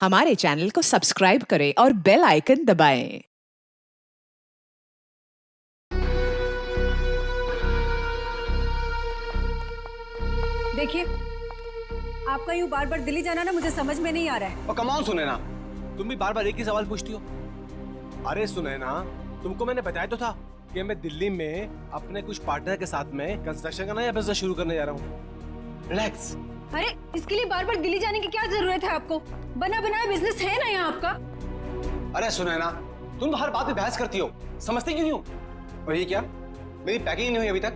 हमारे चैनल को सब्सक्राइब करें और बेल आइकन दबाएं। देखिए, आपका यूं बार बार दिल्ली जाना ना मुझे समझ में नहीं आ रहा है। और कमाओ सुनैना, तुम भी बार बार एक ही सवाल पूछती हो। अरे सुनैना, तुमको मैंने बताया तो था कि मैं दिल्ली में अपने कुछ पार्टनर के साथ में कंस्ट्रक्शन का नया बिजनेस शुरू करने जा रहा हूँ। रिलैक्स। अरे इसके लिए बार बार दिल्ली जाने की क्या जरूरत है आपको? बना बनाया बिजनेस है ना यहाँ आपका। अरे सुनैना, तुम तो हर बात पे बहस करती हो, समझती क्यों नहीं हो? और ये क्या, मेरी पैकिंग नहीं हुई अभी तक?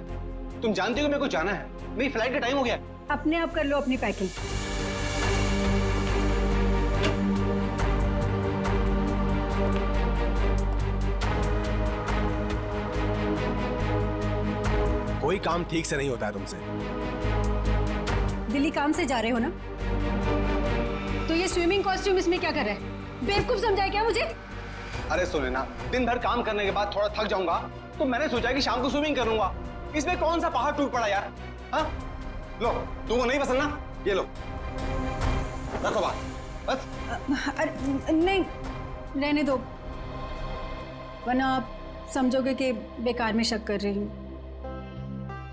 तुम जानती हो कि मेरे को जाना है, मेरी फ्लाइट का टाइम हो गया। अपने आप कर लो अपनी पैकिंग। कोई काम ठीक से नहीं होता है तुमसे। दिल्ली काम से जा रहे हो ना, तो ये स्विमिंग कॉस्ट्यूम इसमें क्या कर रहा है? बेवकूफ समझा क्या मुझे? अरे सुनैना, दिन भर काम करने के बाद थोड़ा थक जाऊंगा तो मैंने सोचा कि शाम को स्विमिंग करूंगा। इसमें कौन सा पहाड़ टूट पड़ा यार? हाँ, लो, तुमको नहीं पसंद ना, ये लो, रखो बात, बस। अरे नहीं, रहने दो, वरना आप समझोगे कि बेकार में शक कर रही हूँ।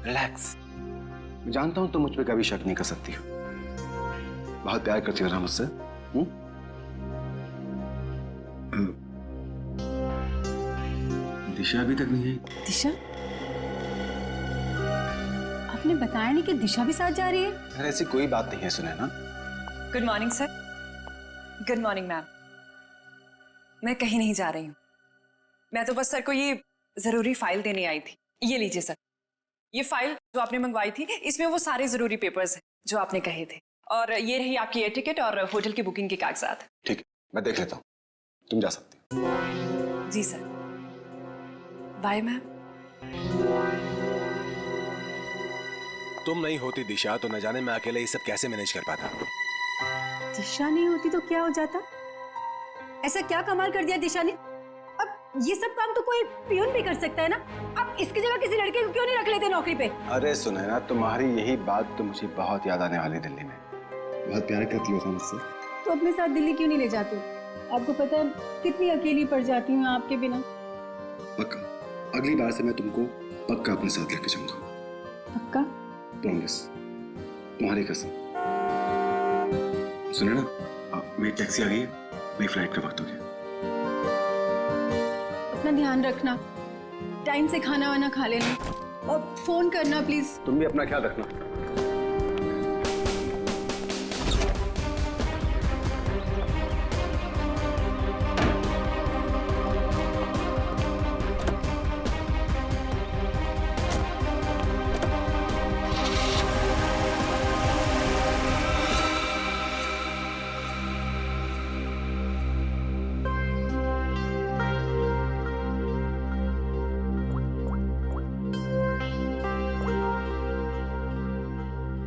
रिलैक्स। मैं जानता हूं तुम मुझ पे कभी शक नहीं कर सकती हो। बहुत प्यार करती हो ना मुझसे? दिशा अभी तक नहीं आई। दिशा? आपने बताया नहीं कि दिशा भी साथ जा रही है? अरे ऐसी कोई बात नहीं है Sunaina. Good morning sir. Good morning ma'am. मैं कहीं नहीं जा रही हूँ, मैं तो बस सर को ये जरूरी फाइल देने आई थी। ये लीजिए सर, ये फाइल जो आपने मंगवाई थी, इसमें वो सारे जरूरी पेपर्स हैं जो आपने कहे थे, और ये रही आपकी एयर टिकट और होटल की बुकिंग के कागजात। ठीक है, मैं देख लेता हूँ, तुम जा सकती हो। जी सर, बाय मैम। तुम नहीं होती दिशा तो न जाने मैं अकेले ये सब कैसे मैनेज कर पाता। दिशा नहीं होती तो क्या हो जाता? ऐसा क्या कमाल कर दिया दिशा ने? अब ये सब काम तो कोई पियून भी कर सकता है ना। अब इसकी जगह किसी लड़के को क्यों नहीं रख लेते नौकरी पे? अरे सुनैना, तुम्हारी यही बात तो मुझे बहुत याद आने वाली दिल्ली में। बहुत प्यार करती हो मुझसे। तो अपने साथ दिल्ली क्यों नहीं ले जाते? आपको पता है कितनी अकेली पड़ जाती हूँ आपके बिना। पक्का, अगली बार से मैं तुमको पक्का अपने साथ लेके जाऊंगा। पक्का? प्रॉमिस, तुम्हारी कसम। सुने ना, मेरी टैक्सी आ गई है, मेरी फ्लाइट का वक्त हो गया। अपना ध्यान रखना, टाइम से खाना वाना खा लेना और फोन करना प्लीज। तुम भी अपना ख्याल रखना।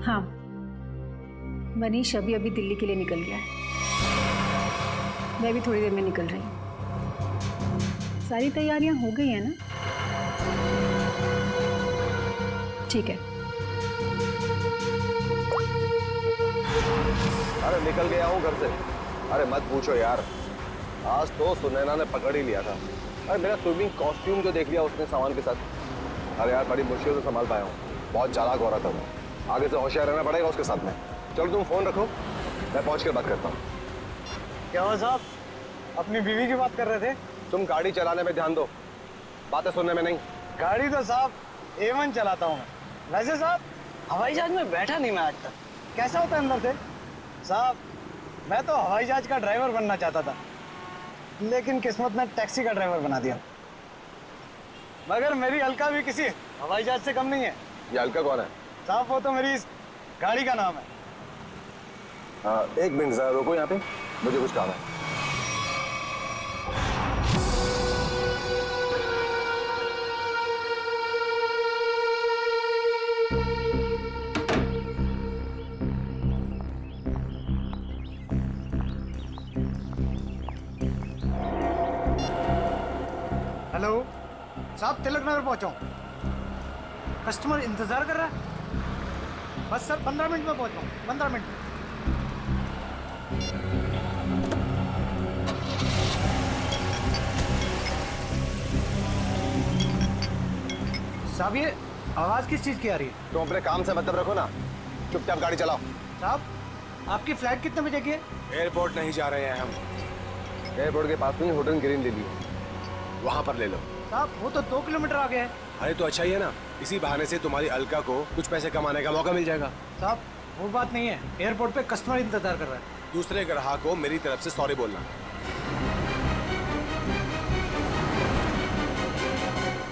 हाँ, मनीष अभी अभी दिल्ली के लिए निकल गया है। मैं भी थोड़ी देर में निकल रही हूँ। सारी तैयारियां हो गई है ना? ठीक है। अरे निकल गया हूँ घर से। अरे मत पूछो यार, आज तो सुनैना ने पकड़ ही लिया था। अरे मेरा स्विमिंग कॉस्ट्यूम जो देख लिया उसने सामान के साथ। अरे यार बड़ी मुश्किल से संभाल पाया हूँ, बहुत चालाक हो रहा था वो। आगे से होशियार रहना पड़ेगा उसके साथ में। चलो तुम फोन रखो, मैं पहुंच कर बात करता हूँ। क्या हुआ साहब, अपनी बीवी की बात कर रहे थे? तुम गाड़ी चलाने में ध्यान दो, बातें सुनने में नहीं। गाड़ी तो साहब A1 चलाता हूँ मैं। वैसे साहब हवाई जहाज में बैठा नहीं मैं आज तक। कैसा होता है अंदर से? साहब मैं तो हवाई जहाज का ड्राइवर बनना चाहता था, लेकिन किस्मत ने टैक्सी का ड्राइवर बना दिया। मगर मेरी अलका भी किसी हवाई जहाज से कम नहीं है। ये अलका कौन है? साहब वो तो मेरी इस गाड़ी का नाम है। एक मिनट जरा रुको यहाँ पे, मुझे कुछ काम है। हेलो साहब, तिलक नगर पहुंचा हूं। कस्टमर इंतजार कर रहा है। बस सर 15 मिनट में पहुंच रहा हूँ, 15 मिनट में। साहब ये आवाज किस चीज की आ रही है? तुम अपने काम से मतलब रखो ना, चुपचाप गाड़ी चलाओ। साहब आपकी फ्लाइट कितने बजे की है? एयरपोर्ट नहीं जा रहे हैं हम, एयरपोर्ट के पास में ही होटल ग्रीन ले लियो। वहां पर ले लो। साहब वो तो 2 किलोमीटर आगे है। अरे तो अच्छा ही है ना, इसी बहाने से तुम्हारी अलका को कुछ पैसे कमाने का मौका मिल जाएगा। साहब वो बात नहीं है, एयरपोर्ट पे कस्टमर इंतजार कर रहा है। दूसरे ग्राहक को मेरी तरफ से सॉरी बोलना।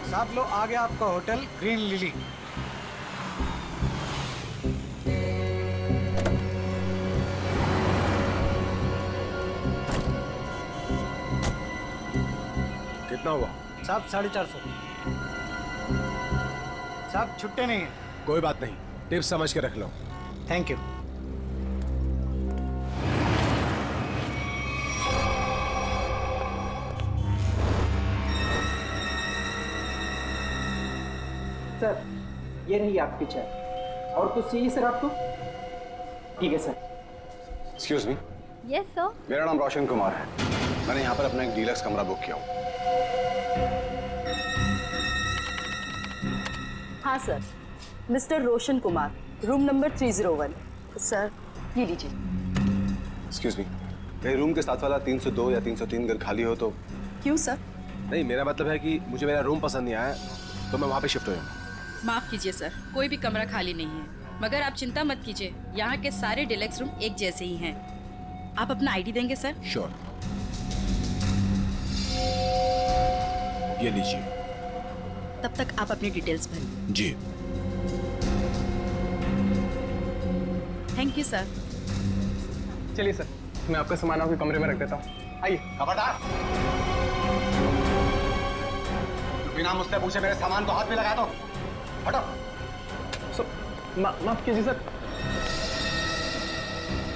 साहब लो आ गया आपका होटल ग्रीन लिली। कितना हुआ? साहब 450। साहब छुट्टे नहीं है। कोई बात नहीं, टिप्स समझ के रख लो। Thank you. सर ये रही आपकी चाय। और कुछ चाहिए सर आपको? ठीक है sir. Excuse me, yes sir. मेरा नाम रोशन कुमार है। मैंने यहाँ पर अपना एक डीलक्स कमरा बुक किया हूँ। हाँ sir, mister Roshan Kumar, room number 301। Sir ये लीजिए। एक्सक्यूज मी, मेरे रूम के साथ वाला 302 या 303 घर खाली हो तो? क्यों सर? नहीं, मेरा मतलब है कि मुझे मेरा रूम पसंद नहीं आया तो मैं वहाँ पे शिफ्ट हो जाऊँ। माफ कीजिए सर, कोई भी कमरा खाली नहीं है, मगर आप चिंता मत कीजिए, यहाँ के सारे डिलक्स रूम एक जैसे ही हैं। आप अपना आईडी देंगे सर? श्योर, ये लीजिए। तब तक आप अपनी डिटेल्स भरिए। जी। Thank you sir. चलिए सर, मैं आपका सामान आपके कमरे में रख देता हूँ। आइए। खबरदार, बिना मुझसे पूछे मेरे सामान को हाथ में लगा दो। हटो। माफ कीजिए सर,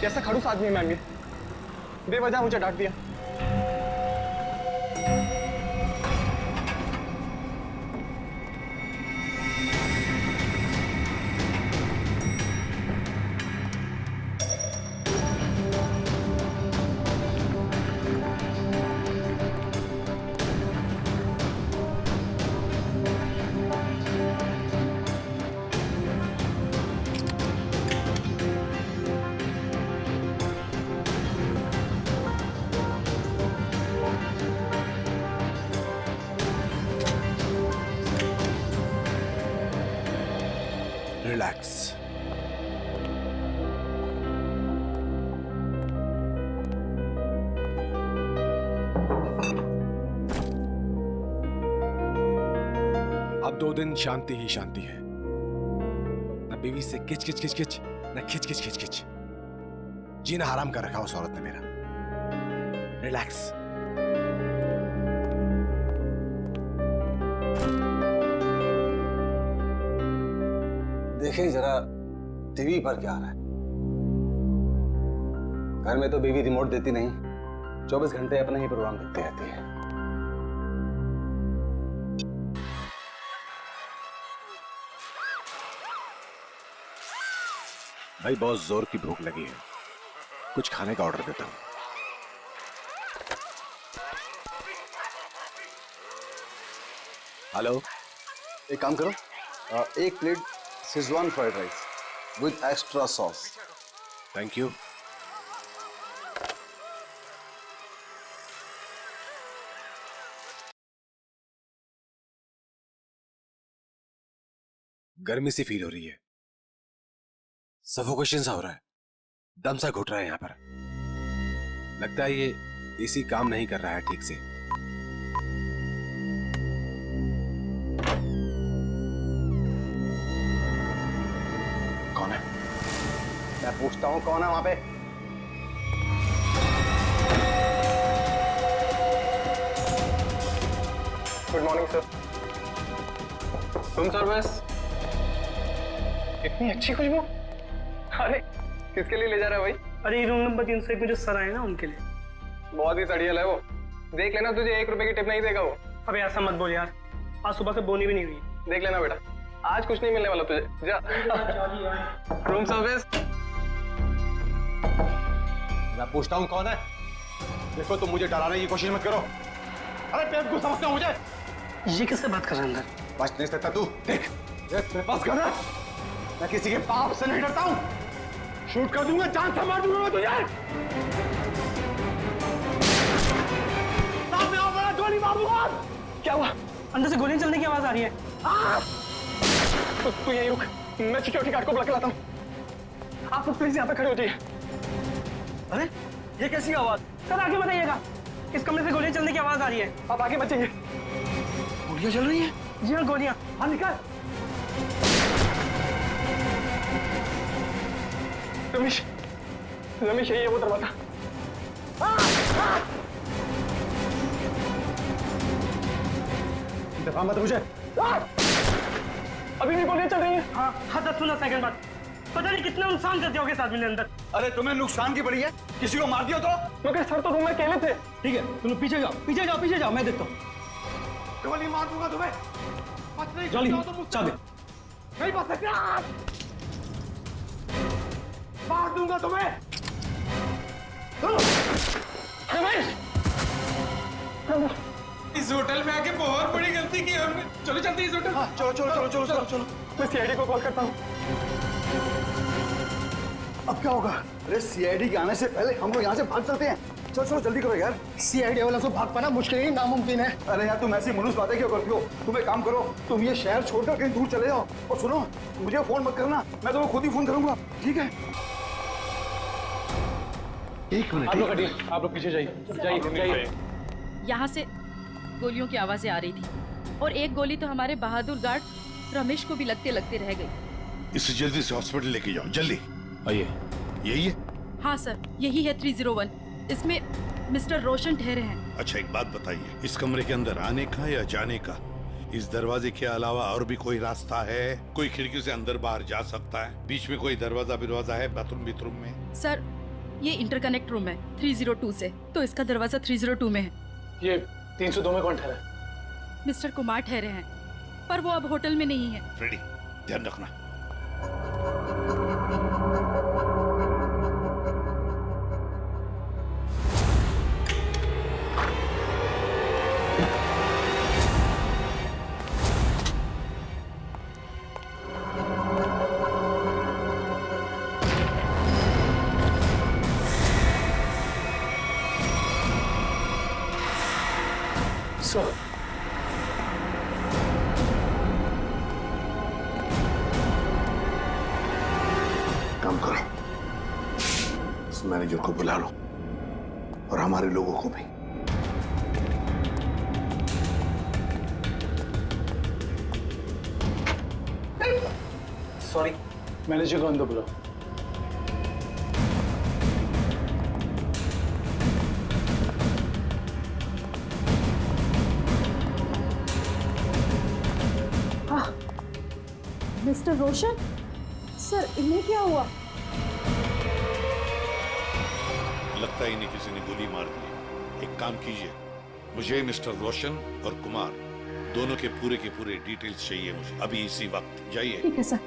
कैसा खड़ूस आदमी है मैम, ये बेवजह मुझे डांट दिया। रिलैक्स। अब 2 दिन शांति ही शांति है, न बीवी से किच किच किच किच, न खिच खिच खिच खिच। जीना हराम कर रखा उस औरत ने मेरा। रिलैक्स। देखिए जरा टीवी पर क्या आ रहा है। घर में तो बीवी रिमोट देती नहीं, 24 घंटे अपना ही प्रोग्राम देखती रहती है। भाई बहुत जोर की भूख लगी है, कुछ खाने का ऑर्डर देता हूँ। हेलो, एक काम करो, एक plate Schezwan fried rice with extra sauce. Thank you. गर्मी सी फील हो रही है, सफोकेशन सा हो रहा है, दम सा घुट रहा है यहां पर। लगता है ये एसी काम नहीं कर रहा है ठीक से। कौन है? मैं पूछता हूं कौन है वहां पे? Good morning sir. Room service. इतनी अच्छी खुशबू। अरे किसके लिए ले जा रहा है भाई? अरे रूम नंबर 301 में जो सर आए ना उनके लिए। बहुत ही सड़ियल है वो, देख लेना तुझे 1 रुपए की टिप नहीं देगा वो। अबे ऐसा मत बोल यार, आज सुबह से बोनी भी नहीं हुई। देख लेना बेटा, आज कुछ नहीं मिलने वाला तुझे। जा। Room service. मैं पूछता हूं कौन है? देखो तुम मुझे डराने की कोशिश मत करो। अरे बेवकूफ समझते हो मुझे? ये किससे बात कर रहे हैं अंदर? बच नहीं सकता तू। देख ये तेरे पास गन है, मैं किसी के बाप से नहीं डरता हूं। शूट कर दूंगा, जान से मार दूंगा मैं तुझे। सामने आओ, बड़ा गोली मार दूंगा। क्या हुआ? अंदर से गोलियां चलने की आवाज आ रही है। तू यहीं रुक, मैं सिक्योरिटी गार्ड को बुला के लाता हूँ। आप लोग प्लीज यहाँ पे खड़े हो जाइए। अरे ये कैसी आवाज? सर आगे बताइएगा, इस कमरे से गोलियां चलने की आवाज आ रही है। आप आगे मत जाइए। गोलियां चल रही हैं? जी हाँ गोलियां। हाँ निकाल। रमेश, रमेश यही है वो दरवाजा। दफा मत मुझे। अभी भी गोलियां चल रही हैं। हाँ हाँ 10-15 सेकंड बाद। पता नहीं कितना नुकसान कर दिया होगा इस आदमी ने अंदर। अरे तुम्हें नुकसान की पड़ी है, किसी को मार दिया तो? मगर सर तो रूम में अकेले थे। ठीक है तुम लोग पीछे जाओ, पीछे जाओ, पीछे जाओ, मैं देखता हूँ। गोली मार दूंगा तुम्हें। मत नहीं जल्दी जाओ तो मुझसे। चाबी। नहीं बच सकते। मार दूंगा तुम्हें। रमेश, इस होटल में आके बहुत बड़ी गलती की हमने। चलो जल्दी इस होटल। चलो चलो चलो चलो चलो चलो। मैं सीआईडी को कॉल करता हूँ। अब क्या होगा? अरे सीआईडी के आने से पहले हम लोग यहाँ से भाग चलते हैं। चलो चलो जल्दी करो यार। सीआईडी वाला से भाग पाना मुश्किल ही नामुमकिन है। अरे यार तुम ऐसी मनुष्य बातें क्यों करती हो? तुम एक काम करो, तुम ये शहर छोड़कर कहीं दूर चले जाओ। और सुनो, मुझे फोन मत करना, मैं तुम्हें खुद ही फोन करूंगा, ठीक है? एक मिनट। आप लोग हटिए, आप लोग पीछे जाइए, जाइए जाइए। यहाँ से गोलियों की आवाजें आ रही थी और एक गोली तो हमारे बहादुर गार्ड रमेश को भी लगते लगते रह गई। इसे जल्दी से हॉस्पिटल लेके जाओ, जल्दी। आइए। यही है? हाँ सर, यही है 301। इसमें मिस्टर रोशन ठहरे हैं। अच्छा एक बात बताइए, इस कमरे के अंदर आने का या जाने का इस दरवाजे के अलावा और भी कोई रास्ता है? कोई खिड़की से अंदर बाहर जा सकता है? बीच में कोई दरवाजा है बाथरूम में? सर ये इंटरकनेक्ट रूम है 302 से, तो इसका दरवाजा 302 में है। ये 302 में कौन ठहरा है? मिस्टर कुमार ठहरे हैं, पर वो अब होटल में नहीं है। फ्रेडी ध्यान रखना। सर काम करो, इस मैनेजर को बुला लो और हमारे लोगों को भी। सॉरी, मैनेजर को अंदर बुलाओ। मिस्टर रोशन, सर इन्हें क्या हुआ? लगता है इन्हें किसी ने गोली मार दी। एक काम कीजिए, मुझे मिस्टर रोशन और कुमार दोनों के पूरे डिटेल्स चाहिए मुझे अभी इसी वक्त। जाइए। ठीक है सर।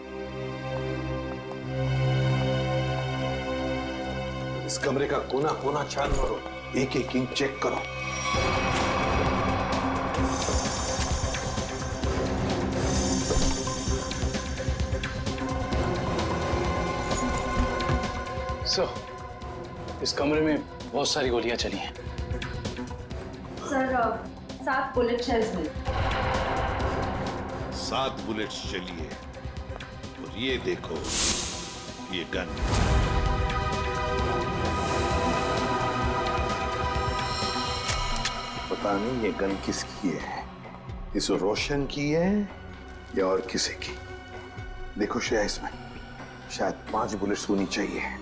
इस कमरे का कोना कोना छान मारो, एक एक इंच चेक करो। सर इस कमरे में बहुत सारी गोलियां चली हैं। सर 7 बुलेट शेल्स मिले। 7 बुलेट्स चलिए और ये देखो, ये गन। पता नहीं ये गन किसकी है, इस रोशन की है या और किसी की। देखो श्रेया, इसमें शायद 5 बुलेट्स होनी चाहिए।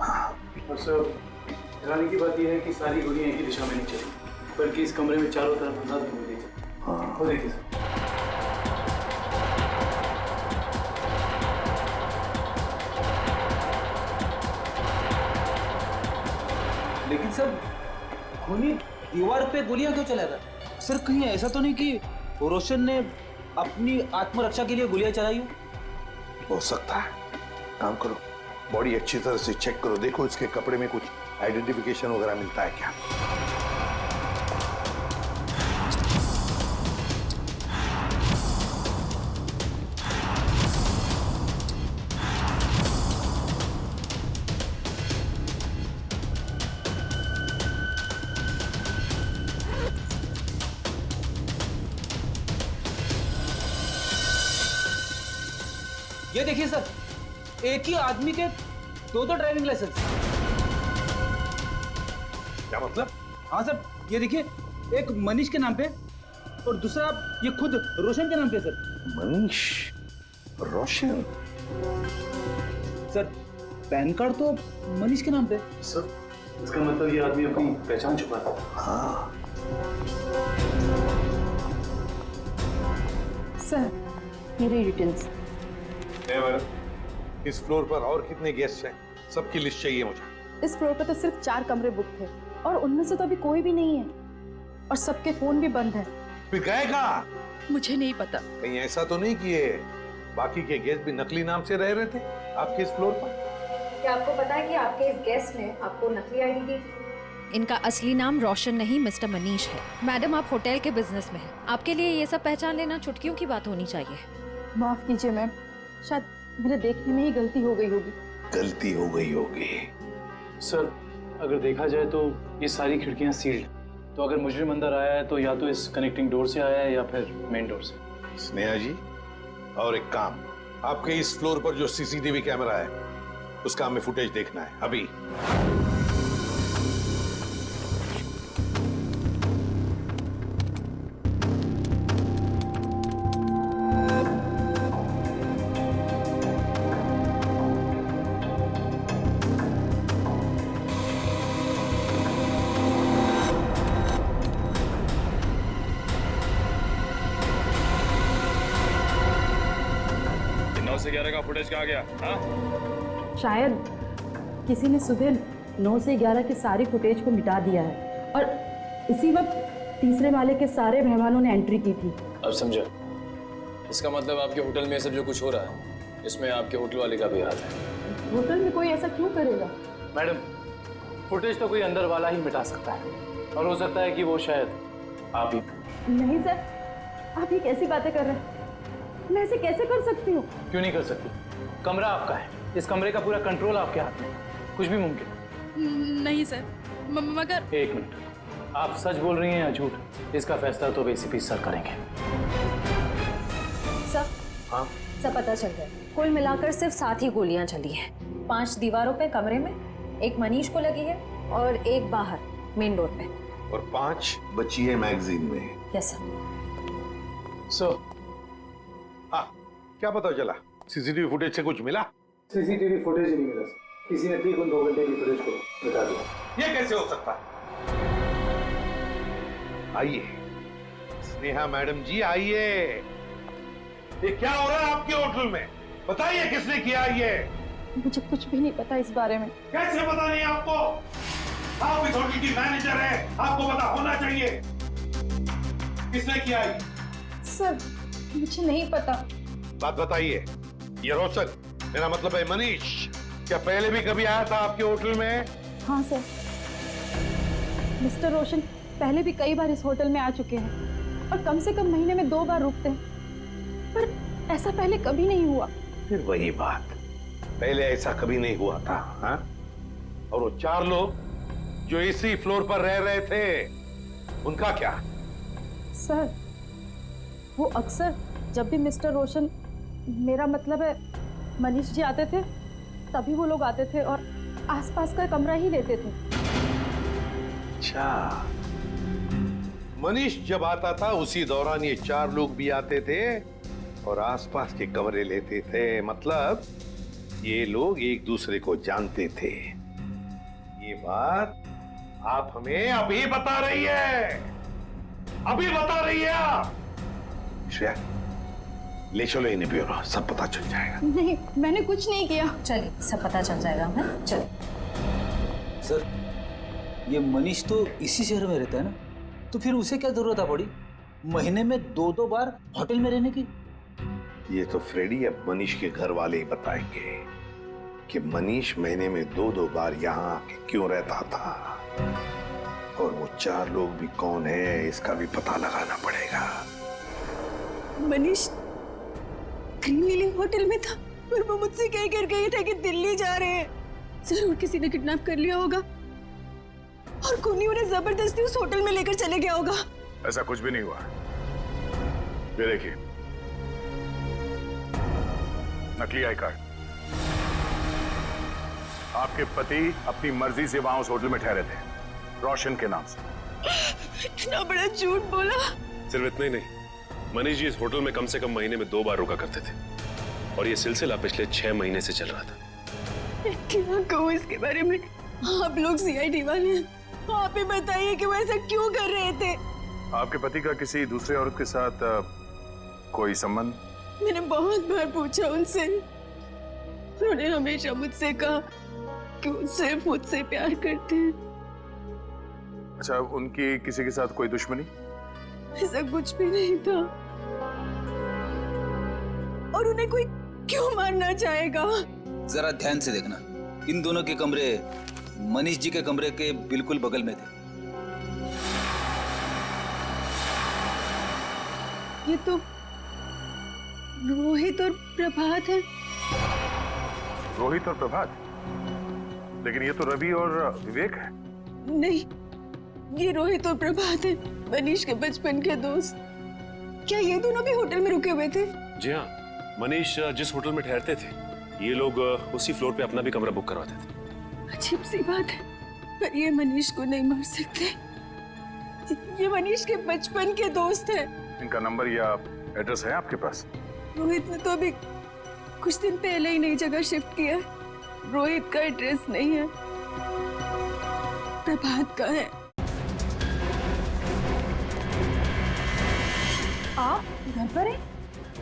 हाँ। और सर हैरानी की बात यह है कि सारी गोलियां एक ही दिशा में नहीं चली, बल्कि इस कमरे में चारों तरफ अंदाज गोली चली। हाँ। वो देखिए सर। लेकिन सर खूनी दीवार पे गोलियां क्यों चलाएगा? सर कहीं ऐसा तो नहीं कि रोशन ने अपनी आत्मरक्षा के लिए गोलियां चलाई हो सकता है। काम करो, बॉडी अच्छी तरह से चेक करो, देखो इसके कपड़े में कुछ आइडेंटिफिकेशन वगैरह मिलता है क्या। ये देखिए सर, एक ही आदमी के दो ड्राइविंग लाइसेंस। क्या मतलब? हाँ सर, ये देखिए, एक मनीष के नाम पे और दूसरा ये खुद रोशन के नाम पे सर। मनीष, रोशन। सर पैन कार्ड तो मनीष के नाम पे। सर इसका मतलब ये आदमी अपनी पहचान छुपाता था। हाँ, सर मेरी डिटेल्स। इस फ्लोर पर और कितने गेस्ट हैं? सबकी लिस्ट चाहिए मुझे। इस फ्लोर पर तो सिर्फ 4 कमरे बुक थे और उनमें से तो अभी कोई भी नहीं है और सबके फोन भी बंद है। फिर गए कहाँ? मुझे नहीं पता। कहीं ऐसा तो नहीं किए बाकी के गेस्ट भी नकली नाम से रह रहे थे आपके इस फ्लोर पर? क्या आपको पता है कि आपके इस गेस्ट ने आपको नकली आईडी दी थी? इनका असली नाम रोशन नहीं मिस्टर मनीष है। मैडम आप होटल के बिजनेस में हैं, आपके लिए ये सब पहचान लेना चुटकियों की बात होनी चाहिए। माफ कीजिए मैम, शायद मेरे देखने में ही गलती हो गई होगी। गलती हो गई होगी। सर अगर देखा जाए तो ये सारी खिड़कियां सील्ड, तो अगर मुजरिम अंदर आया है तो या तो इस कनेक्टिंग डोर से आया है या फिर मेन डोर से। स्नेहा जी, और एक काम, आपके इस फ्लोर पर जो सीसीटीवी कैमरा है उसका हमें फुटेज देखना है अभी। से 11 का फुटेज कहाँ गया? हाँ? शायद किसी ने सुबह 9 से 11 के सारी फुटेज को मिटा दिया है और इसी वक्त तीसरे माले के सारे मेहमानों ने एंट्री की थी। अब समझा। इसका मतलब आपके होटल में सब जो कुछ हो रहा है इसमें आपके होटल वाले का भी हाथ है। होटल में कोई ऐसा क्यों करेगा? मैडम फुटेज तो कोई अंदर वाला ही मिटा सकता है और हो सकता है कि वो शायद आप ही। नहीं सर, आप ये कैसी बातें कर रहे हैं? मैं ऐसे कैसे कर सकती हूँ? क्यों नहीं कर सकती? कमरा आपका है, इस कमरे का पूरा कंट्रोल आपके हाथ में, कुछ भी मुमकिन है। नहीं सर, मगर। एक मिनट, आप सच बोल रही हैं या झूठ? इसका फैसला तो एसीपी सर करेंगे। सर, हाँ सब पता चल गया। कुल मिलाकर सिर्फ 7 ही गोलियां चली हैं। 5 दीवारों पे कमरे में, 1 मनीष को लगी है और 1 बाहर मेन डोर पे, और 5 बची है मैगजीन में। Yes sir. सो हाँ, क्या पता चला? सीसीटीवी फुटेज से कुछ मिला? सीसीटीवी फुटेज ही नहीं मिला सर, किसी ने ठीक उन 2 घंटे की फुटेज को मिटा दिया। ये कैसे हो सकता है? आइए स्नेहा मैडम जी, आइए। ये क्या हो रहा है आपके होटल में? बताइए किसने किया ये? मुझे कुछ भी नहीं पता इस बारे में। कैसे पता नहीं आपको? आप इस होटल की मैनेजर हैं, आपको पता होना चाहिए। किसने किया ये? सर मुझे नहीं पता। बात बताइए। ये रोशन, मेरा मतलब है मनीष, क्या पहले भी कभी आया था आपके होटल में? हाँ सर, मिस्टर रोशन पहले भी कई बार इस होटल में आ चुके हैं और कम से कम महीने में 2 बार रुकते हैं, पर ऐसा पहले कभी नहीं हुआ। फिर वही बात, पहले ऐसा कभी नहीं हुआ था। हाँ? और वो 4 लोग जो इसी फ्लोर पर रह रहे थे, उनका क्या? सर वो अक्सर जब भी मिस्टर रोशन, मेरा मतलब है मनीष जी आते थे, तभी वो लोग आते थे और आसपास का कमरा ही लेते थे। अच्छा, मनीष जब आता था उसी दौरान ये 4 लोग भी आते थे और आसपास के कमरे लेते थे। मतलब ये लोग एक दूसरे को जानते थे। ये बात आप हमें अभी बता रही है, अभी बता रही है आप। श्रेया, ले चलो इन्हें ब्यूरो, सब पता चल जाएगा। नहीं, मैंने कुछ नहीं किया। चलिए, सब पता चल जाएगा हमें। चलिए। सर ये मनीष तो इसी शहर में रहता है ना, तो फिर उसे क्या जरूरत आ पड़ी महीने में 2-2 बार होटल में रहने की? ये तो फ्रेडी अब मनीष के घर वाले ही बताएंगे कि मनीष महीने में 2-2 बार यहाँ आके क्यों रहता था, और वो 4 लोग भी कौन है इसका भी पता लगाना पड़ेगा। मनीष ग्रीन लिली होटल में था और वो मुझसे कह कर गए थे कि दिल्ली जा रहे हैं। जरूर किसी ने किडनैप कर लिया होगा और खूनी उन्हें जबरदस्ती उस होटल में लेकर चले गया होगा। ऐसा कुछ भी नहीं हुआ। ये देखिए, नकली आई कार्ड। आपके पति अपनी मर्जी से वहां उस होटल में ठहरे थे, रोशन के नाम से। इतना बड़ा झूठ बोला। सिर्फ इतना ही नहीं, मनीष जी इस होटल में कम से कम महीने में 2 बार रुका करते थे और ये सिलसिला पिछले 6 महीने से चल रहा था। क्या कहूँ इसके बारे में? आप लोग सीआईडी वाले हैं, आप ही बताइए कि वो ऐसा क्यों कर रहे थे। आपके पति का किसी दूसरे औरत के साथ कोई संबंध? मैंने बहुत बार पूछा उनसे, उन्होंने हमेशा मुझसे कहा कि वो सिर्फ मुझसे प्यार करते हैं। अच्छा, उनकी किसी के साथ कोई दुश्मनी? ऐसा कुछ भी नहीं था। और उन्हें कोई क्यों मारना चाहेगा? जरा ध्यान से देखना, इन दोनों के कमरे मनीष जी के कमरे के बिल्कुल बगल में थे। ये तो रोहित और प्रभात है। रोहित और प्रभात? लेकिन ये तो रवि और विवेक है। नहीं, ये रोहित और प्रभात है, मनीष के बचपन के दोस्त। क्या ये दोनों भी होटल में रुके हुए थे? जी हाँ, मनीष जिस होटल में ठहरते थे ये लोग उसी फ्लोर पे अपना भी कमरा बुक करवाते थे। अजीब सी बात है, पर ये मनीष को नहीं मार सकते। ये मनीष के बचपन के दोस्त हैं। इनका नंबर या एड्रेस है आपके पास? रोहित ने तो अभी कुछ दिन पहले ही नई जगह शिफ्ट किया। रोहित का एड्रेस नहीं है, प्रभात का है। आप घर पर हैं?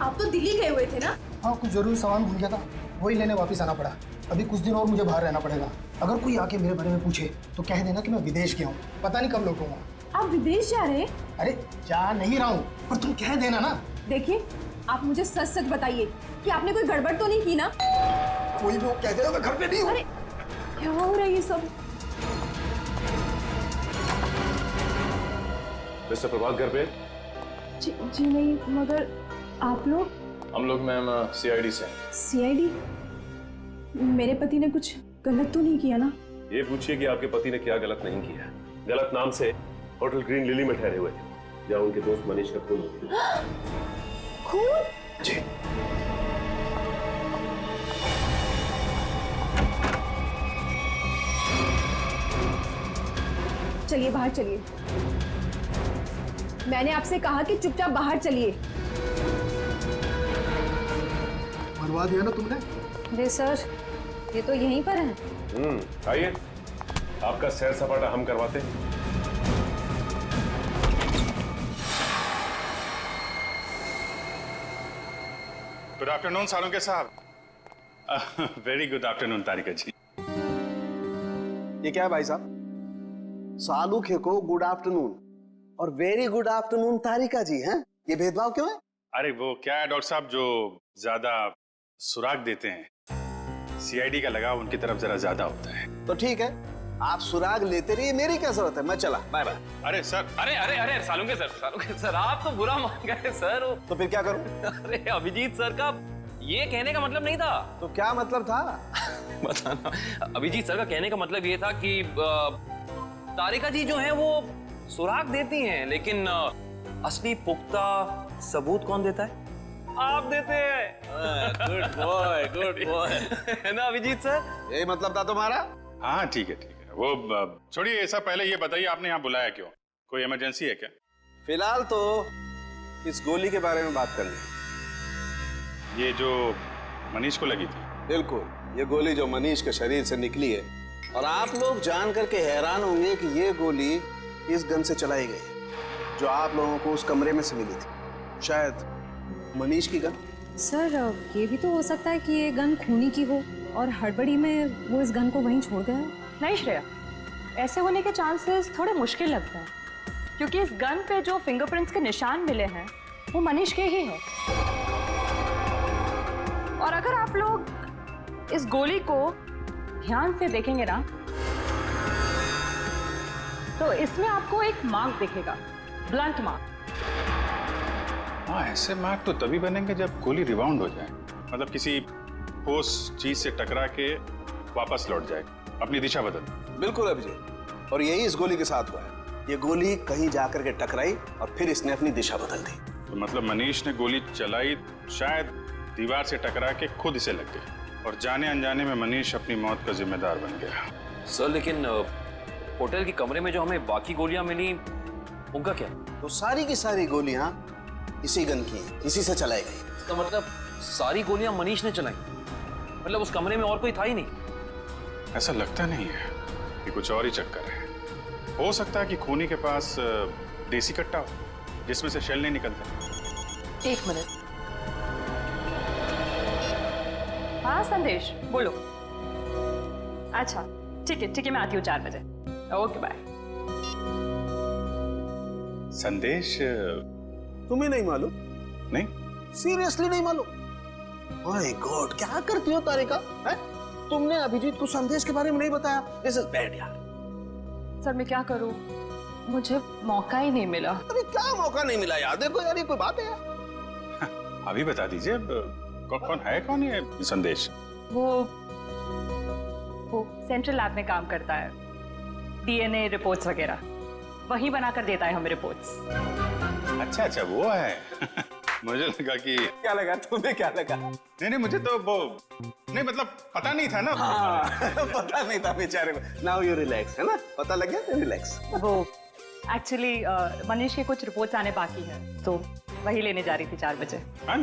आप तो दिल्ली गए हुए थे ना? हाँ, कुछ जरूरी सामान भूल गया था, वही लेने वापस आना पड़ा। अभी कुछ दिन और मुझे बाहर रहना पड़ेगा। अगर कोई आके मेरे बारे में पूछे तो कह देना कि मैं विदेश गया हूँ, पता नहीं कब लौटूंगा। आप विदेश जा रहे हैं? अरे जा नहीं रहा हूँ, पर तुम कह देना ना। देखिए, आप मुझे सच सच बताइए कि आपने कोई गड़बड़ तो नहीं की ना? कोई वो कह देगा मैं घर पे नहीं हूँ। अरे क्या हो रहा है ये सब? मिस्टर प्रभात घर पे? जी नहीं, मगर आप लोग? हम लोग मैम सीआईडी से हैं। सीआईडी? मेरे पति ने कुछ गलत तो नहीं किया ना? ये पूछिए कि आपके पति ने क्या गलत नहीं किया। गलत नाम से होटल ग्रीन लिली में ठहरे हुए थे जहाँ उनके दोस्त मनीष का खून हो गया। खून? जी। चलिए बाहर चलिए। मैंने आपसे कहा कि चुपचाप बाहर चलिए। मरवा दिया ना तुमने? जी सर, ये तो यहीं पर है। आइए, आपका सैर सपाटा हम करवाते हैं। गुड आफ्टरनून सालुंके साहब। वेरी गुड आफ्टरनून तारिका जी। ये क्या है भाई साहब? सालुखे को गुड आफ्टरनून और वेरी गुड आफ्टरनून तारिका जी हैं? ये भेदभाव क्यों है? अरे वो क्या है डॉक्टर साहब, जो ज्यादा सुराग देते हैं सीआईडी का लगाव उनकी तरफ जरा ज्यादा होता है। तो ठीक है, आप सुराग लेते रहिए, मेरी क्या जरूरत है, मैं चला, बाय बाय। अरे सर, अरे सालुंके सर आप तो बुरा मान गए सर। तो फिर क्या करूं? अरे अभिजीत सर का ये कहने का मतलब नहीं था। तो क्या मतलब था? बताना। अभिजीत सर का कहने का मतलब ये था कि तारिका जी जो है वो सुराग देती हैं, लेकिन असली पुख्ता सबूत कौन देता है? आप देते हैं। गुड बॉय है ना अभिजीत सर? यही मतलब था तुम्हारा? हाँ ठीक है। वो छोड़िए ये सब, पहले ये बताइए आपने यहाँ बुलाया क्यों? कोई इमरजेंसी है क्या? फिलहाल तो इस गोली के बारे में बात करनी। ये जो मनीष को लगी थी? बिल्कुल, ये गोली जो मनीष के शरीर से निकली है, और आप लोग जान करके हैरान होंगे कि ये गोली इस गन से चलाई गई है जो आप लोगों को उस कमरे में से मिली थी। शायद मनीष की गन। सर, ये भी तो हो सकता है कि ये गन खूनी की हो और हड़बड़ी में वो इस गन को वहीं छोड़ गया। नहीं श्रेया, ऐसे होने के चांसेस थोड़े मुश्किल लगता है, क्योंकि इस गन पे जो फिंगरप्रिंट्स के निशान मिले हैं वो मनीष के ही हैं। और अगर आप लोग इस गोली को ध्यान से देखेंगे ना, तो इसमें आपको एक मार्क दिखेगा, ब्लंट मार्क। हाँ, ऐसे मार्क तो तभी बनेंगे जब गोली रिबाउंड हो जाए, मतलब किसी ठोस चीज से टकरा के वापस लौट जाए, अपनी दिशा बदल। बिल्कुल अभिजीत, और यही इस गोली के साथ हुआ है। ये गोली कहीं जाकर के टकराई और फिर इसने अपनी दिशा बदल दी। तो मतलब मनीष ने गोली चलाई शायद दीवार से टकरा के खुद इसे लग गई और जाने अनजाने में मनीष अपनी मौत का जिम्मेदार बन गया। सर लेकिन होटल के कमरे में जो हमें बाकी गोलियां मिली उनका क्या? तो सारी की सारी गोलियां इसी गन की हैं, इसी से चलाई गई। इसका मतलब सारी गोलियां मनीष ने चलाई? मतलब उस कमरे में और कोई था ही नहीं? ऐसा लगता नहीं है कि कुछ और ही चक्कर है। हो सकता है कि खूनी के पास देसी कट्टा हो जिसमें से शेल नहीं निकलते। एक मिनट। हाँ संदेश, बोलो। अच्छा ठीक है, मैं आती हूँ 4 बजे। Okay bye. संदेश तुम्हें नहीं मालूम? नहीं, सीरियसली नहीं मालूम? माय गॉड, क्या करती हो तारिका? है? तुमने अभिजीत को संदेश के बारे में नहीं बताया। दिस इज बैड यार। सर मैं क्या करूं, मुझे मौका ही नहीं मिला। अरे क्या मौका नहीं मिला यार? देखो यार, ये कोई बात है यार? अभी बता दीजिए कौन है संदेश? वो सेंट्रल लैब में काम करता है, डीएनए रिपोर्ट्स वगैरह वही बनाकर देता है हमें रिपोर्ट्स। अच्छा वो है। मुझे लगा कि क्या लगा तुम्हें? क्या लगा? नहीं मुझे तो वो नहीं, मतलब पता नहीं था ना। पता नहीं था बेचारे को। नाउ यू रिलैक्स, है ना? पता लग गया तो रिलैक्स। वो एक्चुअली मनीष के कुछ रिपोर्ट्स आने बाकी है, तो वही लेने जा रही थी 4 बजे। हाँ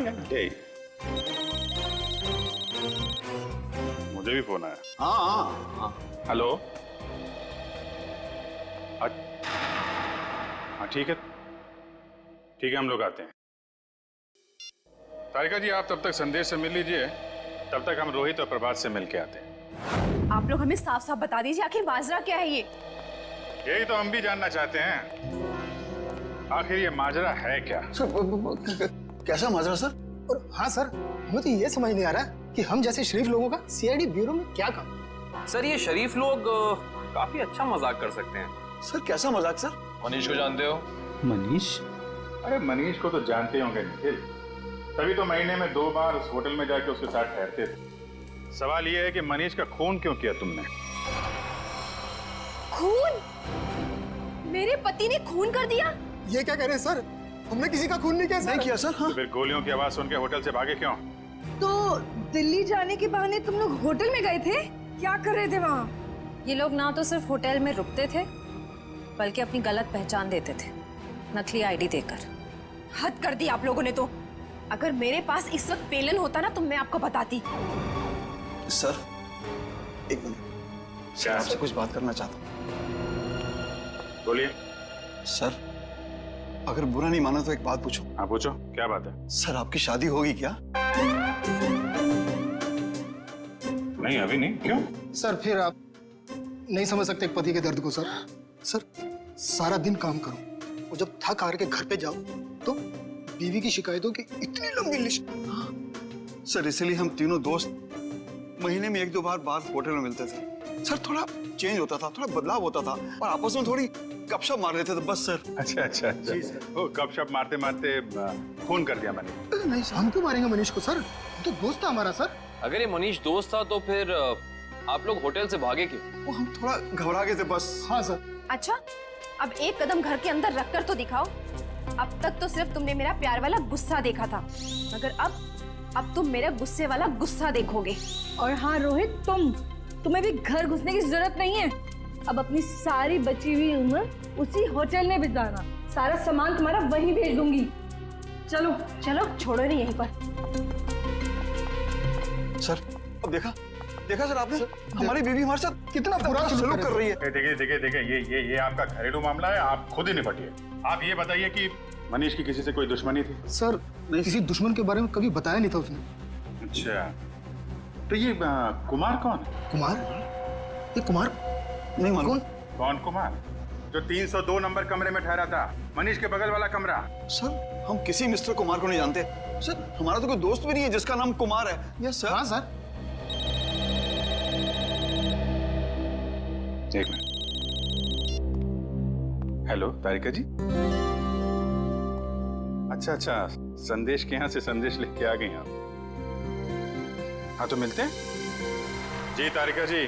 मुझे भी फोन आया। हाँ। हेलो। हाँ ठीक है हम लोग आते हैं। तारिका जी आप तब तक संदेश से मिल लीजिए, तब तक हम रोहित और प्रभात से मिल के आते हैं। आप लोग हमें साफ साफ बता दीजिए आखिर माजरा क्या है ये? यही तो हम भी जानना चाहते हैं, आखिर ये माजरा है क्या? कैसा माजरा सर? और हाँ सर, हमें तो ये समझ नहीं आ रहा कि हम जैसे शरीफ लोगों का सीआईडी ब्यूरो में क्या काम? सर ये शरीफ लोग काफी अच्छा मजाक कर सकते हैं। सर कैसा मजाक सर? मनीष को जानते हो? मनीष? अरे मनीष को तो जानते होंगे निखिल, तभी तो महीने में 2 बार उस होटल में जाके उसके साथ ठहरते थे। सवाल ये है कि मनीष का खून क्यों किया तुमने? खून? मेरे पति ने खून कर दिया? ये क्या कह रहे हैं सर? हमने किसी का खून नहीं किया सर। नहीं किया सर। हाँ। तो फिर गोलियों की आवाज सुन के होटल से भागे क्यों? तो दिल्ली जाने के बहाने तुम लोग होटल में गए थे? क्या कर रहे थे वहाँ? ये लोग ना तो सिर्फ होटल में रुकते थे, बल्कि अपनी गलत पहचान देते थे, नकली आईडी देकर। हद कर दी आप लोगों ने तो। अगर मेरे पास इस वक्त पेलन होता ना तो मैं आपको बताती। सर एक मिनट, सर आपसे कुछ बात करना चाहता हूँ। बोलिए। सर अगर बुरा नहीं माना तो एक बात पूछूं? हाँ पूछो, क्या बात है? सर आपकी शादी होगी क्या? नहीं अभी नहीं। क्यों? सर फिर आप नहीं समझ सकते एक पति के दर्द को। सर सारा दिन काम करो और जब थक हार के घर पे जाओ तो बीवी की शिकायतों की इतनी लंबी लिस्ट। सर इसलिए हम तीनों दोस्त महीने में 1-2 बार होटल में मिलते थे। सर थोड़ा चेंज होता था, थोड़ा बदलाव होता था और आपस में थोड़ी गपशप मार लेते थे बस सर। अच्छा। जी सर। वो गपशप मारते मारते खून कर दिया मैंने। नहीं सर, हम क्यों मारेंगे मनीष को सर? तो दोस्त था हमारा सर। अगर ये मनीष दोस्त था तो फिर आप लोग होटल से भागे क्यों? वो हम थोड़ा घबरा गए थे बस। हाँ सर। अच्छा, अब एक कदम घर के अंदर रखकर तो दिखाओ। अब तक तो सिर्फ तुमने मेरा प्यार वाला गुस्सा देखा था, मगर अब तुम मेरा गुस्से वाला गुस्सा देखोगे। और हाँ रोहित, तुम्हें भी घर घुसने की जरूरत नहीं है। अब अपनी सारी बची हुई उम्र उसी होटल में बिताना। सारा सामान तुम्हारा वहीं भेज दूंगी। चलो छोड़ो नहीं यहीं पर। सर अब देखा सर आपने? हमारी बीवी हमारे साथ कितना बुरा सलूक कर रही है। देखिए ये आपका घरेलू मामला है, आप खुद ही निपटिए। आप ये बताइए कि मनीष की किसी से कोई दुश्मनी थी? सर किसी दुश्मन के बारे में कभी बताया नहीं था उसने। अच्छा, तो ये कुमार कौन है? कुमार? ये कुमार नहीं मालूम। कौन कुमार? जो 302 नंबर कमरे में ठहरा था, मनीष के बगल वाला कमरा। सर हम किसी मिस्टर कुमार को नहीं जानते। सर हमारा तो कोई दोस्त भी नहीं है जिसका नाम कुमार है। Yes sir. हाँ सर। एक मिनट। हेलो तारिका जी। अच्छा संदेश के यहाँ से संदेश लिख के आ गई आप। हाँ तो मिलते हैं। जी तारिका जी,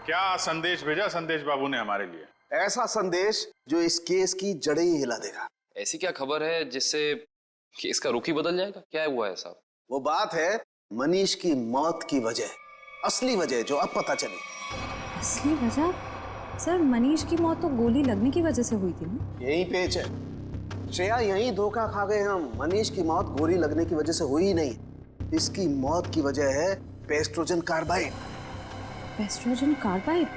क्या संदेश भेजा संदेश बाबू ने हमारे लिए? ऐसा संदेश जो इस केस की जड़ें ही हिला देगा। ऐसी क्या खबर है जिससे केस का रुख ही बदल जाएगा? क्या हुआ है साहब? वो बात है मनीष की मौत की वजह, असली वजह जो अब पता चली। असली वजह? सर मनीष की मौत तो गोली लगने की वजह से हुई थी ना? यही पेच है श्रेया, यही धोखा खा गए हम। मनीष की मौत गोली लगने की वजह से हुई ही नहीं, इसकी मौत की वजह है पेस्ट्रोजन कार्बाइड। पेस्ट्रोजन कार्बाइड?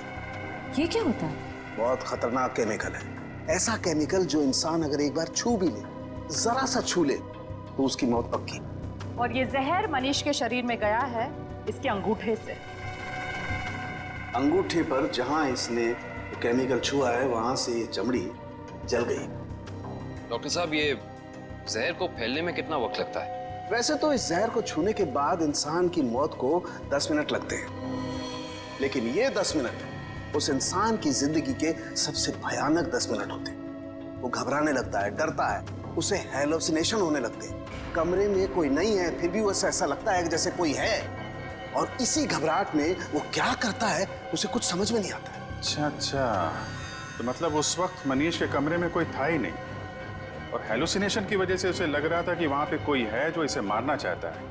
ये क्या होता है? बहुत खतरनाक केमिकल है, ऐसा केमिकल जो इंसान अगर एक बार छू भी ले, जरा सा छू ले, तो उसकी मौत पक्की। और ये जहर मनीष के शरीर में गया है इसके अंगूठे से। अंगूठे पर जहां इसने केमिकल छुआ है वहां से ये चमड़ी जल गई। डॉक्टर साहब, ये जहर को फैलने में कितना वक्त लगता है? वैसे तो इस जहर को छूने के बाद इंसान की मौत को 10 मिनट लगते हैं, लेकिन ये 10 मिनट उस इंसान की जिंदगी के सबसे भयानक 10 मिनट होते हैं। वो घबराने लगता है, डरता है, उसे हैलुसिनेशन होने लगते हैं। कमरे में कोई नहीं है फिर भी उसे ऐसा लगता है कि जैसे कोई है, और इसी घबराहट में वो क्या करता है उसे कुछ समझ में नहीं आता। अच्छा, तो मतलब उस वक्त मनीष के कमरे में कोई था ही नहीं, और हेलुसिनेशन की वजह से उसे लग रहा था कि वहां पे कोई है जो इसे मारना चाहता है।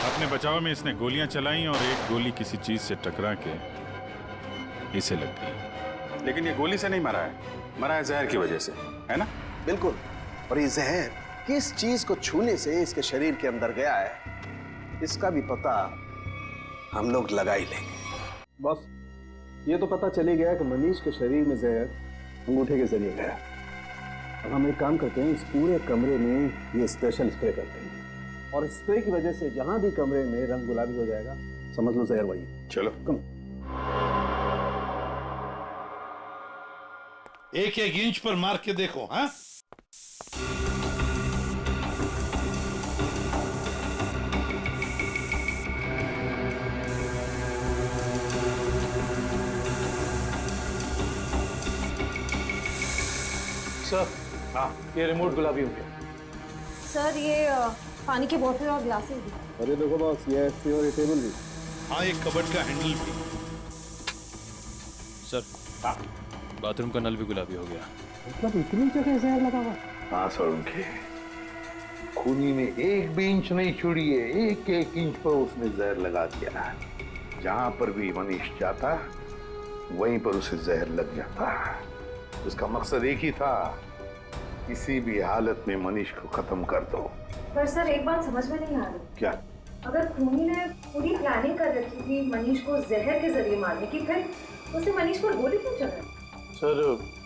अपने बचाव में इसने गोलियां चलाई और एक गोली किसी चीज से टकरा के इसे लग गई। लेकिन ये गोली से नहीं मरा है, मरा है जहर की वजह से, है ना? बिल्कुल। और ये जहर किस चीज को छूने से इसके शरीर के अंदर गया है, इसका भी पता हम लोग लगा ही लेंगे। बस ये तो पता चली गया कि मनीष के शरीर में जहर अंगूठे के जरिए गया। अब हम एक काम करते हैं, इस पूरे कमरे में ये स्पेशल स्प्रे करते हैं, और स्प्रे की वजह से जहां भी कमरे में रंग गुलाबी हो जाएगा, समझ लो जहर वही। चलो कम। एक एक इंच पर मार के देखो। हाँ, सर, हाँ, ये रिमोट गुलाबी हो गया। सर ये पानी की बोतल और ग्लासेस भी। अरे देखो बॉस, ये और ये टेबल भी। हाँ, एक कबर्ड का हैंडल भी। सर, हाँ, बाथरूम का नल भी गुलाबी हो गया। मतलब इतनी जगह जहर लगा हुआ? हाँ सर, उनके खूनी ने एक भी इंच नहीं छोड़ी है, एक एक इंच पर उसने जहर लगा दिया। जहां पर भी मनीष जाता वहीं पर उसे जहर लग जाता। उसका मकसद एक ही था, किसी भी हालत में मनीष को खत्म कर दो। पर सर एक बात समझ में नहीं आ रही। क्या? अगर खूनी ने पूरी प्लानिंग कर रखी थी मनीष को जहर के जरिए मारने की, फिर उसने मनीष पर गोली क्यों चलाई? सर,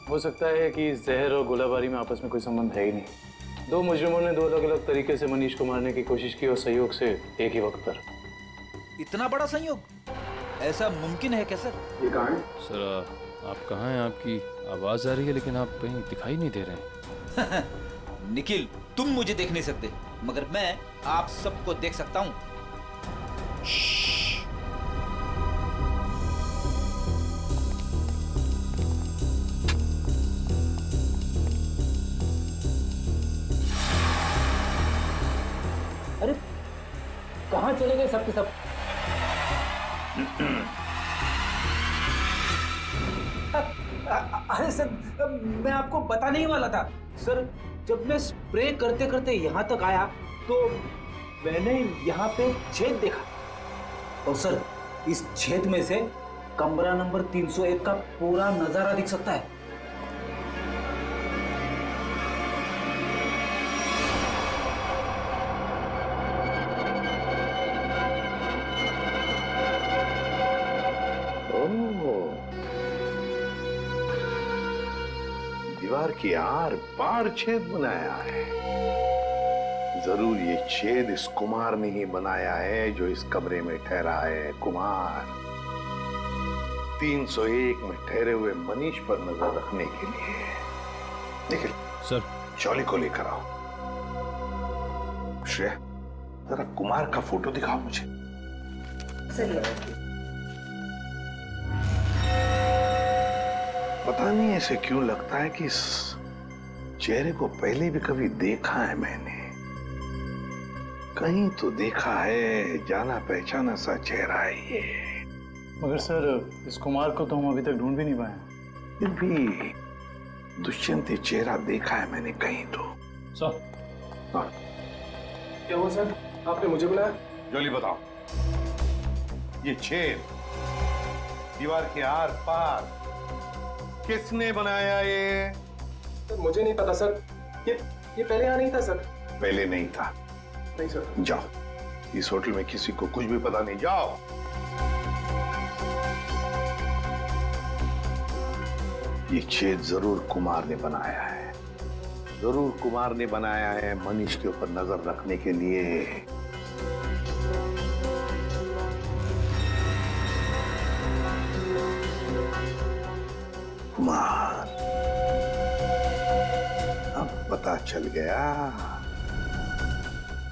हो सकता है कि जहर और गोलाबारी में आपस में कोई संबंध है ही नहीं। दो मुजरिमों ने दो अलग अलग तरीके से मनीष को मारने की कोशिश की और संयोग से एक ही वक्त पर। इतना बड़ा संयोग ऐसा मुमकिन है क्या सर? ये कहाँ है? सर, आप कहाँ हैं? आपकी आवाज आ रही है लेकिन आप कहीं दिखाई नहीं दे रहे हैं। निखिल, तुम मुझे देख नहीं सकते, मगर मैं आप सबको देख सकता हूँ। अरे कहाँ चले गए सबके सब? अरे सर, मैं आपको बताने ही वाला था। सर, जब मैं स्प्रे करते करते यहाँ तक आया तो मैंने यहाँ पे छेद देखा, और सर इस छेद में से कमरा नंबर 301 का पूरा नजारा दिख सकता है। दीवार की आर पार छेद बनाया है। जरूर ये छेद इस कुमार ने ही बनाया है जो इस कमरे में ठहरा है। कुमार 301 में ठहरे हुए मनीष पर नजर रखने के लिए। निखिल सर, चौली को लेकर आओ। श्रेया, जरा कुमार का फोटो दिखाओ मुझे। पता नहीं ऐसे क्यों लगता है कि इस चेहरे को पहले भी कभी देखा है मैंने, कहीं तो देखा है, जाना पहचाना सा चेहरा है ये। मगर सर, इस कुमार को तो हम अभी तक ढूंढ भी नहीं पाए। फिर भी दुष्यंत चेहरा देखा है मैंने कहीं तो। सर, क्या हुआ सर? आपने मुझे बुलाया? जल्दी बताओ, ये छेद दीवार के आर पार किसने बनाया ये? सर मुझे नहीं पता सर, ये पहले यहाँ नहीं था सर। पहले नहीं था? नहीं सर। जाओ, इस होटल में किसी को कुछ भी पता नहीं, जाओ। ये छेद जरूर कुमार ने बनाया है, जरूर कुमार ने बनाया है मनीष के ऊपर नजर रखने के लिए। कुमार, अब पता चल गया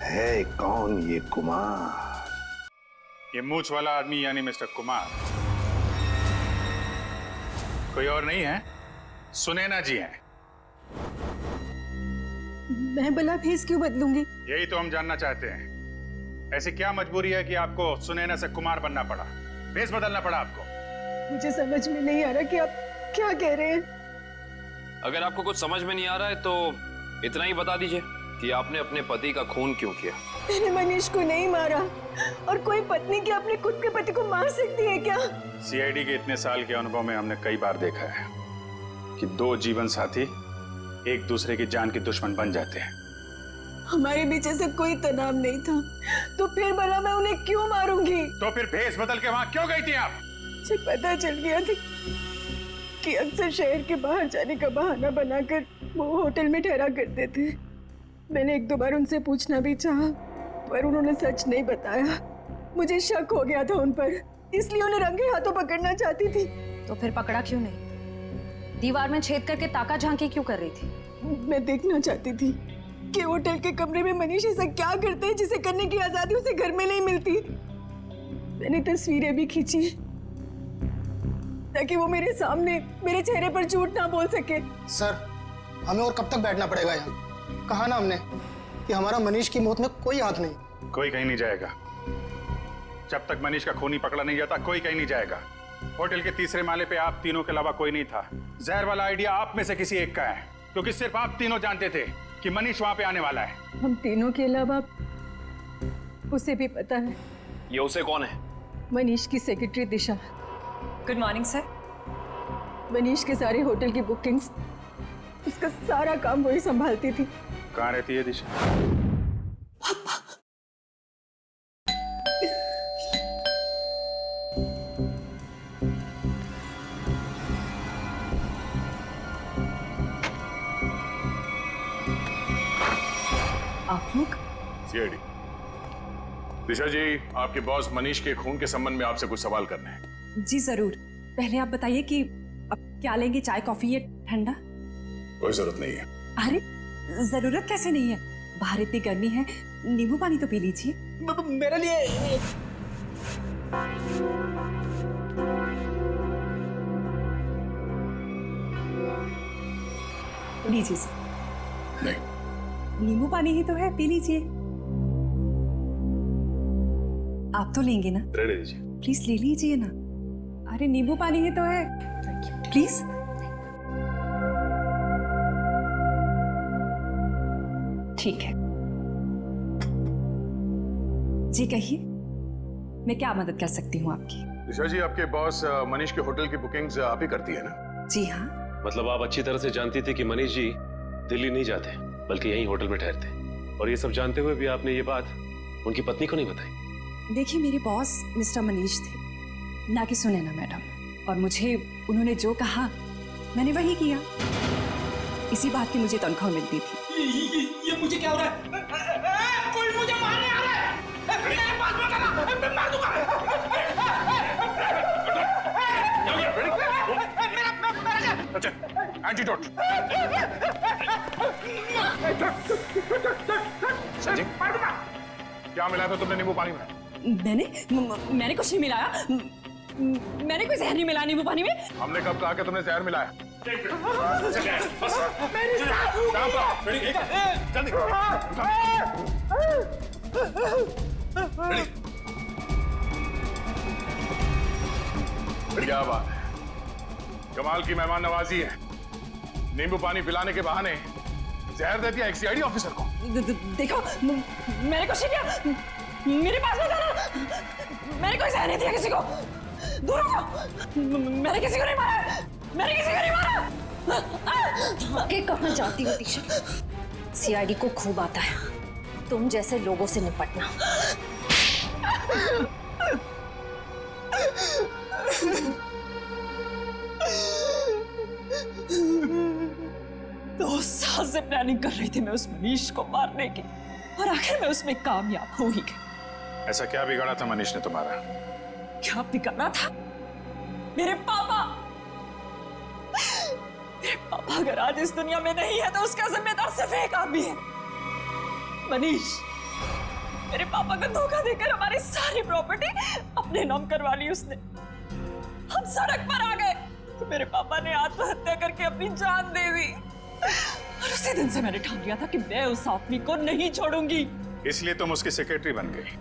है कौन ये कुमार। ये मूछ वाला आदमी यानी मिस्टर कुमार कोई और नहीं है, सुनैना जी हैं। मैं भला भेस क्यों बदलूंगी? यही तो हम जानना चाहते हैं, ऐसी क्या मजबूरी है कि आपको सुनैना से कुमार बनना पड़ा, भेस बदलना पड़ा आपको? मुझे समझ में नहीं आ रहा कि आप क्या कह रहे हैं। अगर आपको कुछ समझ में नहीं आ रहा है तो इतना ही बता दीजिए कि आपने अपने पति का खून क्यों किया। मैंने मनीष को नहीं मारा, और कोई पत्नी क्या अपने खुद के पति को मार सकती है क्या? सीआईडी के इतने साल के अनुभव में हमने कई बार देखा है कि दो जीवन साथी एक दूसरे की जान के दुश्मन बन जाते हैं। हमारे बीच ऐसे कोई तनाव नहीं था, तो फिर भला मैं उन्हें क्यों मारूंगी? तो फिर भेस बदल के वहां क्यों गई थी आप? मुझे पता चल गया था कि अक्सर शहर के बाहर जाने का बहाना बनाकर वो होटल में ठहरा करते थे। मैंने एक दो बार उनसे पूछना भी चाहा, पर उन्होंने सच नहीं बताया। मुझे शक हो गया था उन पर, इसलिए उन्हें रंगे हाथों पकड़ना चाहती थी। तो फिर पकड़ा क्यों नहीं? दीवार में छेद करके ताका झांकी क्यों कर रही थी? मैं देखना चाहती थी कि होटल के कमरे में मनीष ऐसा क्या करते हैं जिसे करने की आजादी उसे घर में नहीं मिलती। मैंने तस्वीरें भी खींची ताकि वो मेरे सामने मेरे चेहरे पर झूठ ना बोल सके। सर, हमें और कब तक बैठना पड़ेगा यहाँ? कहा ना हमने कि हमारा मनीष की मौत में कोई हाथ नहीं। कोई कहीं नहीं जाएगा, जब तक मनीष का खूनी पकड़ा नहीं जाता कोई कहीं नहीं जाएगा। होटल के तीसरे माले पे आप तीनों के अलावा कोई नहीं था। जहर वाला आइडिया आप में से किसी एक का है, क्योंकि सिर्फ आप तीनों जानते थे कि मनीष वहां पे आने वाला है। हम तीनों के अलावा उसे भी पता है। ये उसे कौन है? मनीष की secretary Disha. Good morning sir. Manish के सारे होटल की बुकिंग्स, उसका सारा काम वही संभालती थी। कहाँ रहती है दिशा? आप लोग? सीआईडी। दिशा जी, आपके बॉस मनीष के खून के संबंध में आपसे कुछ सवाल करने हैं। जी जरूर। पहले आप बताइए कि अब क्या लेंगे, चाय कॉफी या ठंडा? कोई जरूरत नहीं है। अरे जरूरत कैसे नहीं है, बाहर इतनी गर्मी है, नींबू पानी तो पी लीजिए। मेरे लिए लीजिए सर। नहीं, नींबू पानी ही तो है, पी लीजिए। आप तो लेंगे ना? रहने दीजिए। प्लीज ले लीजिए ना। अरे नींबू पानी ही तो है, प्लीज। ठीक है जी, कहिए मैं क्या मदद कर सकती हूँ आपकी? दिशा जी, आपके बॉस मनीष के होटल की बुकिंग्स आप ही करती है ना? जी हाँ। मतलब आप अच्छी तरह से जानती थी कि मनीष जी दिल्ली नहीं जाते बल्कि यहीं होटल में ठहरते, और ये सब जानते हुए भी आपने ये बात उनकी पत्नी को नहीं बताई? देखिए, मेरे बॉस मिस्टर मनीष थे, ना कि सुनैना मैडम, और मुझे उन्होंने जो कहा मैंने वही किया। इसी बात की मुझे तनख्वाह मिलती थी। ये मुझे क्या हो रहा है? कोई मुझे मारने आ रहा है। मेरे पास मत आना, मैं मार दूंगा। अच्छा, एंटीडोट। जी, क्या मिलाया था तुमने नींबू पानी में? मैंने कुछ नहीं मिलाया। मैंने कोई जहर नहीं मिलाया नींबू पानी में। हमने कब कहा कि तुमने जहर मिलाया? क्या बात है, कमाल की मेहमान नवाजी है। नींबू पानी पिलाने के बहाने जहर दे दिया एक सीआईडी ऑफिसर को। देखो मैंने कुछ नहीं किया, मेरे पास मत आना, मैंने कोई जहर नहीं दिया किसी को, दूर रहो, मैंने किसी को नहीं मारा, मैंने किसी को नहीं मारा। आगे कहाँ जाती हो दिशा? सीआईडी को खूब आता है तुम जैसे लोगों से निपटना। दो साल से प्लानिंग कर रही थी मैं उस मनीष को मारने की, और आखिर में उसमें कामयाब हो ही गई। ऐसा क्या बिगाड़ा था मनीष ने तुम्हारा? क्या बिगाड़ा था? मेरे पापा अगर आज इस दुनिया में नहीं है तो उसका जिम्मेदार सिर्फ एक आदमी है, मनीष। मेरे पापा को धोखा देकर हमारी सारी प्रॉपर्टी अपने नाम करवा ली उसने। हम सड़क पर आ गए तो मेरे पापा ने आत्महत्या करके अपनी जान दे दी, और उसी दिन से मैंने ठान लिया था कि मैं उस आदमी को नहीं छोड़ूंगी। इसलिए तुम उसकी सेक्रेटरी बन गई।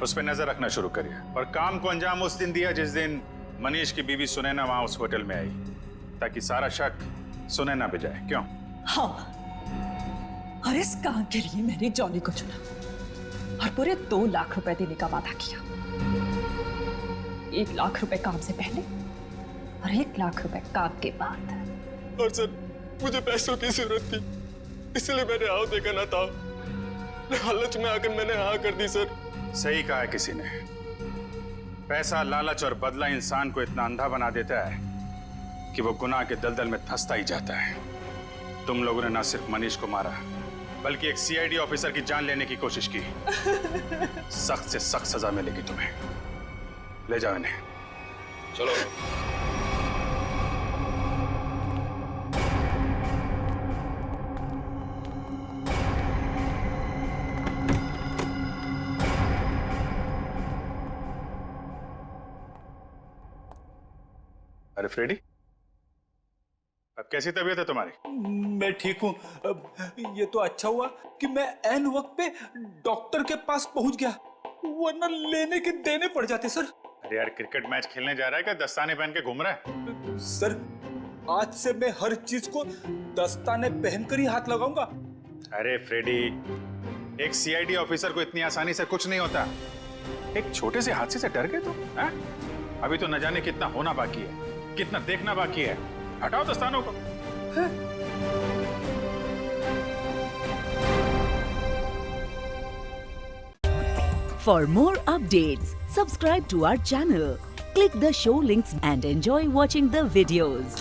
उस पर नजर रखना शुरू करिए, और काम को अंजाम उस दिन दिया जिस दिन मनीष की बीवी सुनैना वहां उस होटल में आई, ताकि सारा शक सुनैना पे जाए। क्यों? हाँ, और इस काम के लिए मैंने जॉनी को चुना और पूरे 2 लाख रुपए देने का वादा किया। 1 लाख रुपए काम से पहले और 1 लाख रुपए काम के बाद। और सर मुझे पैसों की जरूरत थी, इसलिए मैंने आओ देखा ना था, लालच में आकर मैंने हाँ कर दी सर। सही कहा है किसी ने, पैसा, लालच और बदला इंसान को इतना अंधा बना देता है कि वो गुनाह के दलदल में धंसता ही जाता है। तुम लोगों ने ना सिर्फ मनीष को मारा, बल्कि एक सीआईडी ऑफिसर की जान लेने की कोशिश की। सख्त से सख्त सजा मिलेगी तुम्हें। ले जाओ इन्हें। चलो। अरे फ्रेडी, अब कैसी तबीयत है तुम्हारी? मैं ठीक हूँ। ये तो अच्छा हुआ कि मैं ऐन वक्त पे डॉक्टर के पास पहुंच गया, वरना लेने के देने पड़ जाते सर। अरे यार, क्रिकेट मैच खेलने जा रहा है क्या दस्ताने पहन के घूम रहा है? सर आज से मैं हर चीज को दस्ताने पहनकर ही हाथ लगाऊंगा। अरे फ्रेडी, एक सीआईडी ऑफिसर को इतनी आसानी से कुछ नहीं होता। एक छोटे से हादसे से डर गए तुम? अभी तो न जाने कितना होना बाकी है, कितना देखना बाकी है। हटाओ दस्तानों को। For more updates, subscribe to our channel, click the show links and enjoy watching the videos.